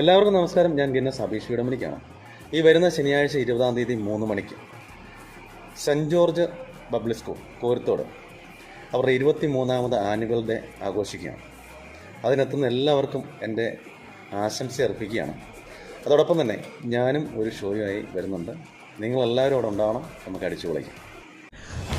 എല്ലാവർക്കും നമസ്കാരം. ഞാൻ ഗിന്നസ് അബീഷ് വീടമലിക്കാണ്. ഈ വരുന്ന ശനിയാഴ്ച 20-ാം തീയതി 3 മണിക്ക് Saint George public school Korathode അവരുടെ 23ാമത് ആനുവൽ ഡേ ആഘോഷിക്കുകയാണ്. അതിനെത്തുന്ന എല്ലാവർക്കും എൻ്റെ ആശംസ അർപ്പിക്കുകയാണ്. അതോടൊപ്പം തന്നെ ഞാനും ഒരു ഷോയുമായി വരുന്നുണ്ട്. നിങ്ങളെല്ലാവരും അവിടെ ഉണ്ടാവണം. നമുക്ക് അടിച്ചു പൊളിക്കാം.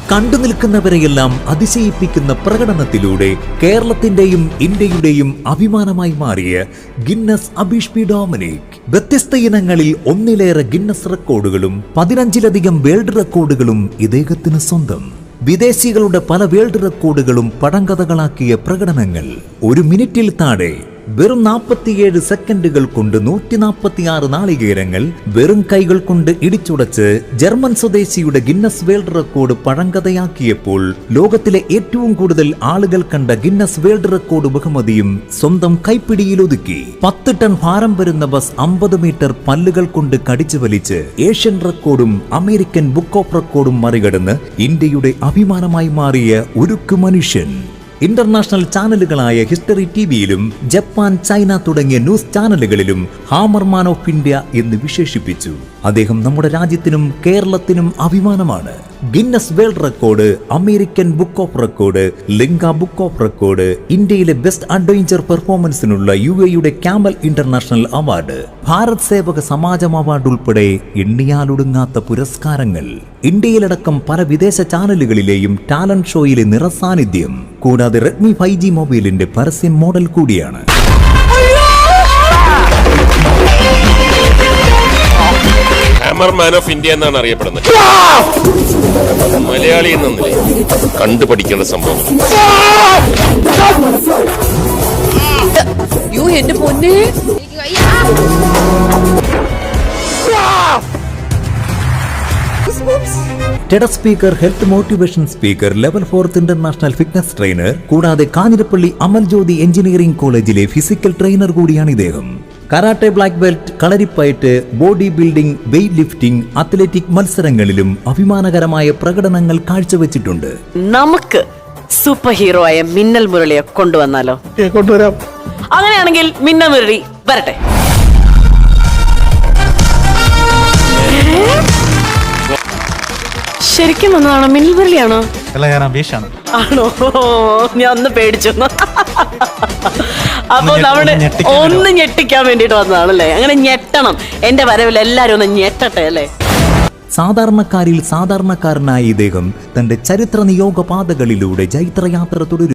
കണ്ടു നിൽക്കുന്നവരെയെല്ലാം അതിശയിപ്പിക്കുന്ന പ്രകടനത്തിലൂടെ കേരളത്തിന്റെയും ഇന്ത്യയുടെയും അഭിമാനമായി മാറിയ ഗിന്നസ് അബീഷ് പി ഡൊമിനിക് വ്യത്യസ്ത ഇനങ്ങളിൽ 1-ലേറെ ഗിന്നസ് റെക്കോർഡുകളും 15-ലധികം വേൾഡ് റെക്കോർഡുകളും ഇദ്ദേഹത്തിന് സ്വന്തം. വിദേശികളുടെ പല വേൾഡ് റെക്കോർഡുകളും പഴങ്കഥകളാക്കിയ പ്രകടനങ്ങൾ. 1 മിനിറ്റിൽ താഴെ വെറും 47 സെക്കൻഡുകൾ കൊണ്ട് 146 നാളികേരങ്ങൾ വെറും കൈകൾ കൊണ്ട് ഇടിച്ചുടച്ച് ജർമ്മൻ സ്വദേശിയുടെ ഗിന്നസ് വേൾഡ് റെക്കോർഡ് പഴങ്കഥയാക്കിയപ്പോൾ ലോകത്തിലെ ഏറ്റവും കൂടുതൽ ആളുകൾ കണ്ട ഗിന്നസ് വേൾഡ് റെക്കോർഡ് ബഹുമതിയും സ്വന്തം കൈപ്പിടിയിലൊതുക്കി. 10 ടൺ ഭാരം വരുന്ന ബസ് 50 മീറ്റർ പല്ലുകൾ കൊണ്ട് കടിച്ചു വലിച്ച് ഏഷ്യൻ റെക്കോർഡും അമേരിക്കൻ ബുക്ക് ഓഫ് റെക്കോർഡും മറികടന്ന് ഇന്ത്യയുടെ അഭിമാനമായി മാറിയ ഉരുക്കു മനുഷ്യൻ. ഇന്റർനാഷണൽ ചാനലുകളായ ഹിസ്റ്ററി ടിവിയിലും ജപ്പാൻ, ചൈന തുടങ്ങിയ ന്യൂസ് ചാനലുകളിലും ഹാമർമാൻ ഓഫ് ഇന്ത്യ എന്ന് വിശേഷിപ്പിച്ചു. അദ്ദേഹം നമ്മുടെ രാജ്യത്തിനും കേരളത്തിനും അഭിമാനമാണ്. Guinness world record, American book of record, Limca book of record, ഇന്ത്യയിലെ ബെസ്റ്റ് അഡ്വഞ്ചർ പെർഫോമൻസിനുള്ള UAE camel international award, Bharat Sevak Samaj award ഉൾപ്പെടെ എണ്ണിയാലൊടുങ്ങാത്ത പുരസ്കാരങ്ങൾ. ഇന്ത്യയിലടക്കം പല വിദേശ ചാനലുകളിലെയും ടാലന്റ് ഷോയിലെ നിറസാന്നിധ്യം. കൂടാതെ റെഡ്മി 5G മൊബൈലിന്റെ പരസ്യം മോഡൽ കൂടിയാണ്. ഹാമർമാൻ ഓഫ് ഇന്ത്യ എന്നാണ് അറിയപ്പെടുന്നത്. മലയാളി എന്ന നിലയിൽ കണ്ടുപഠിക്കേണ്ട സംഭവം. എന്റെ പൊന്നേ, TED speaker, health motivation speaker, level 4 international fitness trainer, കൂടാതെ കാഞ്ഞിരപ്പള്ളി അമൽ ജ്യോതി എഞ്ചിനീയറിംഗ് കോളേജിലെ ഫിസിക്കൽ ട്രെയിനർ കൂടിയാണ് ഇദ്ദേഹം. Karate black belt, Kalaripayattu, body building, weight lifting, athletic മത്സരങ്ങളിലും അഭിമാനകരമായ പ്രകടനങ്ങൾ കാഴ്ചവെച്ചിട്ടുണ്ട്. നമുക്ക് സൂപ്പർ ഹീറോ ആയ മിന്നൽ മുരളിയെ കൊണ്ടുവന്നാലോ? കൊണ്ടുവരാം. അങ്ങനെയാണെങ്കിൽ മിന്നൽ മുരളി വരട്ടെ. ശരിക്കും വന്നതാണോ? മിന്നൽ മുരളിയാണോ? അല്ല, ഞാൻ അബീഷാണ്. ആണോ? ഞാൻ ഒന്ന് പേടിച്ചു. അപ്പൊ നമ്മുടെ ഒന്ന് ഞെട്ടിക്കാൻ വേണ്ടിട്ട് വന്നതാണല്ലേ? അങ്ങനെ ഞെട്ടണം. എന്റെ വരവിൽ എല്ലാരും ഒന്ന് ഞെട്ടട്ടെ അല്ലേ? സാധാരണക്കാരിൽ സാധാരണക്കാരനായ ഇദ്ദേഹം തന്റെ ചരിത്ര നിയോഗ പാതകളിലൂടെ ജൈത്രയാത്ര തുടരും.